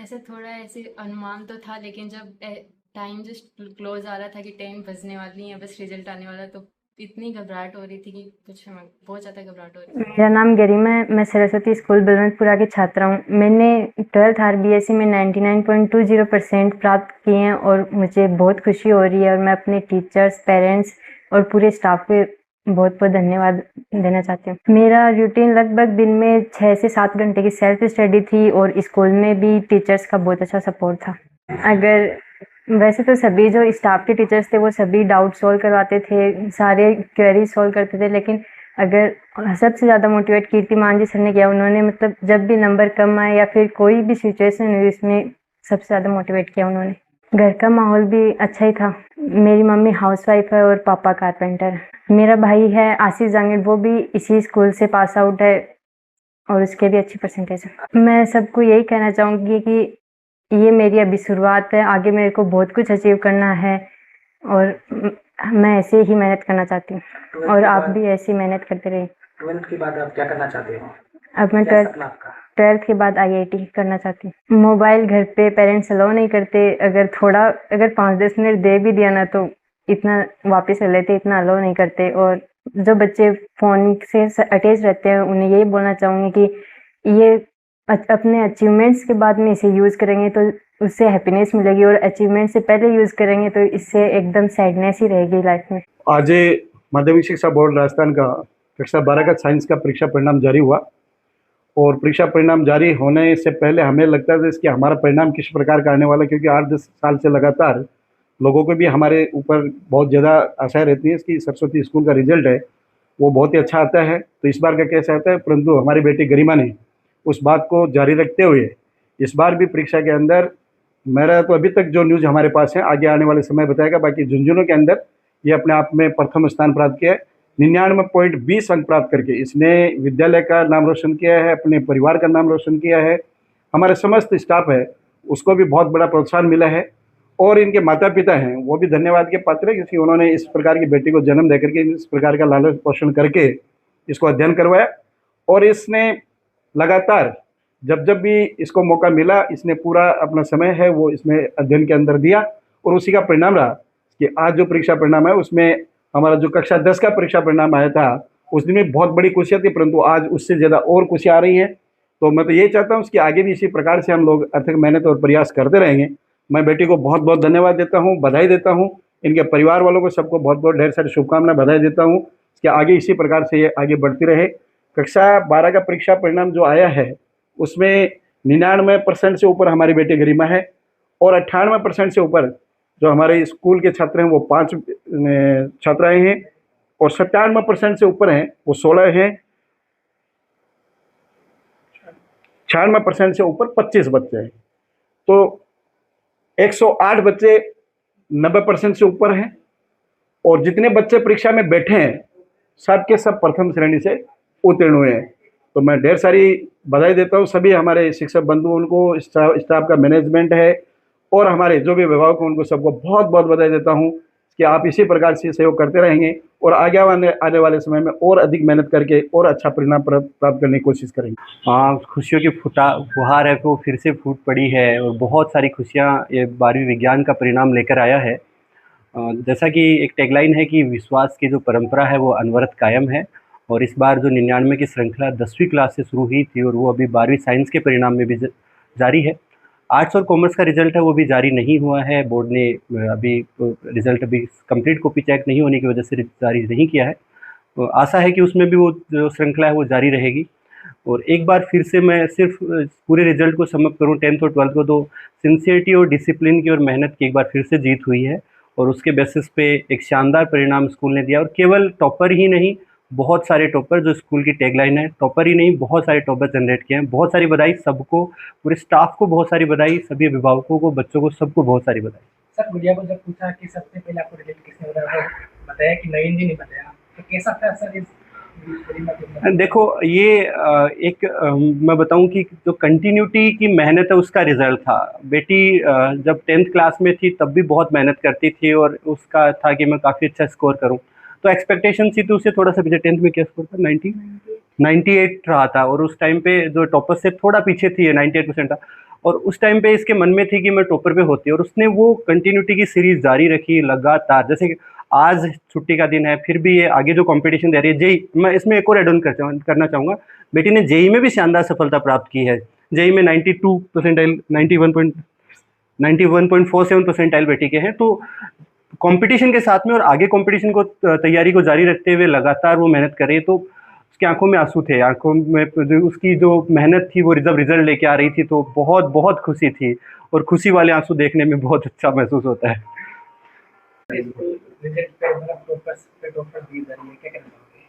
ऐसे थोड़ा ऐसे अनुमान तो था, लेकिन जब टाइम जस्ट क्लोज आ रहा था कि 10 बजने वाली है, बस रिजल्ट आने वाला, तो इतनी घबराहट हो रही थी कि कुछ मत, बहुत ज़्यादा घबराहट हो रही थी। मेरा नाम गरिमा है। मैं सरस्वती स्कूल बलवंतपुरा की छात्रा हूँ। मैंने 12th आरबीएसई में 99.20% प्राप्त किए हैं और मुझे बहुत खुशी हो रही है और मैं अपने टीचर्स, पेरेंट्स और पूरे स्टाफ को बहुत बहुत धन्यवाद देना चाहती हूँ। मेरा रूटीन लगभग दिन में 6 से 7 घंटे की सेल्फ स्टडी थी और स्कूल में भी टीचर्स का बहुत अच्छा सपोर्ट था। अगर वैसे तो सभी जो स्टाफ के टीचर्स थे वो सभी डाउट सॉल्व करवाते थे, सारे क्वेरी सॉल्व करते थे, लेकिन अगर सबसे ज़्यादा मोटिवेट कीर्तिमान जी सर ने किया। उन्होंने मतलब जब भी नंबर कम आए या फिर कोई भी सिचुएशन हुई उसमें सबसे ज़्यादा मोटिवेट किया उन्होंने। घर का माहौल भी अच्छा ही था। मेरी मम्मी हाउसवाइफ है और पापा कारपेंटर है। मेरा भाई है आशीष जांगिड़, वो भी इसी स्कूल से पास आउट है और उसके भी अच्छी परसेंटेज है। मैं सबको यही कहना चाहूँगी कि ये मेरी अभी शुरुआत है, आगे मेरे को बहुत कुछ अचीव करना है और मैं ऐसे ही मेहनत करना चाहती हूँ और आप भी ऐसी मेहनत करते रहिए। 12th के बाद आप क्या करना चाहते हो? अब मैं क्या सपना आपका? 12th के बाद आईआईटी करना चाहती हूँ। मोबाइल घर पे पेरेंट्स अलाउ नहीं करते। अगर 5-10 मिनट दे भी दिया ना तो इतना वापस ले लेते, इतना अलाउ नहीं करते। और जो बच्चे फ़ोन से अटैच रहते हैं उन्हें यही बोलना चाहूँगी कि ये अपने अचीवमेंट्स के बाद में इसे यूज़ करेंगे तो उससे हैप्पीनेस मिलेगी, और अचीवमेंट से पहले यूज़ करेंगे तो इससे एकदम सैडनेस ही रहेगी लाइफ में। आज माध्यमिक शिक्षा बोर्ड राजस्थान का कक्षा 12 का साइंस का परीक्षा परिणाम जारी हुआ और परीक्षा परिणाम जारी होने से पहले हमें लगता था कि हमारा परिणाम किस प्रकार का आने वाला है, क्योंकि 8-10 साल से लगातार लोगों को भी हमारे ऊपर बहुत ज़्यादा आशाएं रहती है कि सरस्वती स्कूल का रिजल्ट है वो बहुत ही अच्छा आता है, तो इस बार का कैसा आता है। परंतु हमारी बेटी गरिमा ने उस बात को जारी रखते हुए इस बार भी परीक्षा के अंदर, मेरा तो अभी तक जो न्यूज़ हमारे पास है, आगे आने वाले समय बताएगा, बाकी झुंझुनू के अंदर ये अपने आप में प्रथम स्थान प्राप्त किया है। 99.20 अंक प्राप्त करके इसने विद्यालय का नाम रोशन किया है, अपने परिवार का नाम रोशन किया है। हमारे समस्त स्टाफ है उसको भी बहुत बड़ा प्रोत्साहन मिला है और इनके माता पिता हैं वो भी धन्यवाद के पात्र है, क्योंकि उन्होंने इस प्रकार की बेटी को जन्म देकर के इस प्रकार का लालन पोषण करके इसको अध्ययन करवाया। और इसने लगातार जब जब भी इसको मौका मिला इसने पूरा अपना समय है वो इसमें अध्ययन के अंदर दिया और उसी का परिणाम रहा कि आज जो परीक्षा परिणाम है उसमें हमारा जो कक्षा 10 का परीक्षा परिणाम आया था उस दिन में बहुत बड़ी खुशियाँ थी, परंतु आज उससे ज़्यादा और खुशियाँ आ रही हैं। तो मैं तो यही चाहता हूँ कि आगे भी इसी प्रकार से हम लोग अथक मेहनत और प्रयास करते रहेंगे। मैं बेटी को बहुत बहुत धन्यवाद देता हूँ, बधाई देता हूँ, इनके परिवार वालों को सबको बहुत बहुत ढेर सारी शुभकामनाएं, बधाई देता हूँ कि आगे इसी प्रकार से ये आगे बढ़ती रहे। कक्षा 12 का परीक्षा परिणाम जो आया है उसमें 99% से ऊपर हमारी बेटी गरिमा है और 98% से ऊपर जो हमारे स्कूल के छात्र हैं वो 5 छात्राएं हैं और 97% से ऊपर हैं वो 16 हैं, 96% से ऊपर 25 बच्चे हैं। तो 108 बच्चे 90% से ऊपर हैं और जितने बच्चे परीक्षा में बैठे हैं सब के सब प्रथम श्रेणी से उत्तीर्ण हुए हैं। तो मैं ढेर सारी बधाई देता हूँ सभी हमारे शिक्षक बंधु, उनको स्टाफ का मैनेजमेंट है और हमारे जो भी अभिभावक हैं उनको सबको बहुत बहुत बधाई देता हूँ कि आप इसी प्रकार से सहयोग करते रहेंगे और आगे आने वाले समय में और अधिक मेहनत करके और अच्छा परिणाम प्राप्त करने की कोशिश करेंगे। हाँ, खुशियों की फुहार है वो फिर से फूट पड़ी है और बहुत सारी खुशियाँ ये 12वीं विज्ञान का परिणाम लेकर आया है। जैसा कि एक टैगलाइन है कि विश्वास की जो परंपरा है वो अनवरत कायम है और इस बार जो 99 की श्रृंखला 10वीं क्लास से शुरू हुई थी और वो अभी 12वीं साइंस के परिणाम में भी जारी है। आर्ट्स और कॉमर्स का रिजल्ट है वो भी जारी नहीं हुआ है। बोर्ड ने अभी रिजल्ट अभी कंप्लीट कॉपी चेक नहीं होने की वजह से जारी नहीं किया है। तो आशा है कि उसमें भी वो जो श्रृंखला है वो जारी रहेगी। और एक बार फिर से मैं सिर्फ पूरे रिजल्ट को समअप करूँ 10th और 12th को, तो सिंसियरिटी और डिसिप्लिन की और मेहनत की एक बार फिर से जीत हुई है और उसके बेसिस पे एक शानदार परिणाम स्कूल ने दिया। और केवल टॉपर ही नहीं, बहुत सारे टॉपर, जो स्कूल की टैगलाइन है, टॉपर ही नहीं बहुत सारे टॉपर जनरेट किए हैं। बहुत सारी बधाई सबको, पूरे स्टाफ को बहुत सारी बधाई, सभी अभिभावकों को, बच्चों को, सबको बहुत सारी बधाई। सर, गुड़िया को जब पूछा कि सबसे पहले आपको रिजल्ट किसने बताया कि नवीन जी ने बताया, तो कैसा था सर? देखो ये मैं बताऊं कि जो कंटिन्यूटी की मेहनत है उसका रिजल्ट था। बेटी जब 10th क्लास में थी तब भी बहुत मेहनत करती थी और उसका था कि मैं काफ़ी अच्छा स्कोर करूं, तो एक्सपेक्टेशन थी तो उससे थोड़ा सा पीछे। 10th में क्या स्कोर था? 98 रहा था और उस टाइम पे जो टॉपर से थोड़ा पीछे थी, 98% था। और उस टाइम पे इसके मन में थी कि मैं टॉपर पे होती, और उसने वो कंटिन्यूटी की सीरीज जारी रखी लगातार। जैसे कि आज छुट्टी का दिन है, फिर भी ये आगे जो कंपटीशन दे रही है जेई, मैं इसमें एक और एड ऑन करना चाहूँगा, बेटी ने जेई में भी शानदार सफलता प्राप्त की है। जेई में 92 परसेंटाइल 91.47 परसेंटाइल बेटी के हैं। तो कंपटीशन के साथ में और आगे कंपटीशन को तैयारी को जारी रखते हुए लगातार वो मेहनत कर रही है। तो उसकी आंखों में आंसू थे, आंखों में उसकी जो मेहनत थी वो रिजल्ट लेके आ रही थी, तो बहुत बहुत खुशी थी, और खुशी वाले आंसू देखने में बहुत अच्छा महसूस होता है। रिजल्ट पे मतलब टॉपर दी जा रही है, क्या कहना चाहोगे?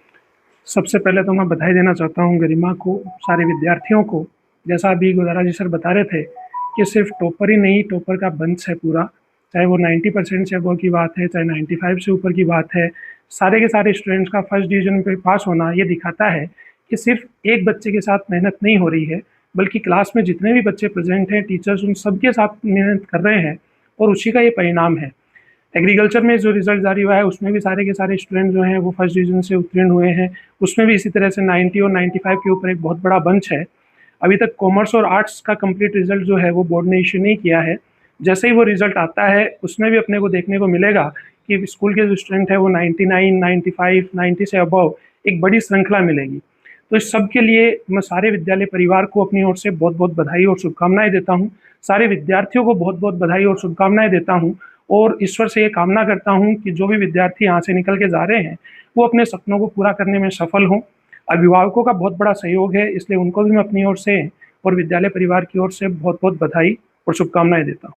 सबसे पहले तो मैं बधाई देना चाहता हूँ गरिमा को, सारे विद्यार्थियों को। जैसा अभी गोदारा जी सर बता रहे थे कि सिर्फ टॉपर ही नहीं, टॉपर का बंच है पूरा, चाहे वो 90% से अबव की बात है, चाहे 95 से ऊपर की बात है। सारे के सारे स्टूडेंट्स का फर्स्ट डिवीजन पे पास होना ये दिखाता है कि सिर्फ एक बच्चे के साथ मेहनत नहीं हो रही है, बल्कि क्लास में जितने भी बच्चे प्रेजेंट हैं, टीचर्स उन सबके साथ मेहनत कर रहे हैं, और उसी का ये परिणाम है। एग्रीकल्चर में जो रिजल्ट जारी हुआ है उसमें भी सारे के सारे स्टूडेंट जो हैं वो फर्स्ट डिवीज़न से उत्तीर्ण हुए हैं। उसमें भी इसी तरह से 90 और 95 के ऊपर एक बहुत बड़ा बंच है। अभी तक कॉमर्स और आर्ट्स का कंप्लीट रिजल्ट जो है वो बोर्ड ने इशू नहीं किया है। जैसे ही वो रिजल्ट आता है उसमें भी अपने को देखने को मिलेगा कि स्कूल के जो स्टूडेंट है वो 99, 95, 90 से अबव एक बड़ी श्रृंखला मिलेगी। तो इस सब के लिए मैं सारे विद्यालय परिवार को अपनी ओर से बहुत बहुत बधाई और शुभकामनाएं देता हूँ। सारे विद्यार्थियों को बहुत बहुत बधाई और शुभकामनाएं देता हूँ, और ईश्वर से ये कामना करता हूँ कि जो भी विद्यार्थी यहाँ से निकल के जा रहे हैं वो अपने सपनों को पूरा करने में सफल हों। अभिभावकों का बहुत बड़ा सहयोग है, इसलिए उनको भी मैं अपनी ओर से और विद्यालय परिवार की ओर से बहुत बहुत बधाई और शुभकामनाएं देता हूँ।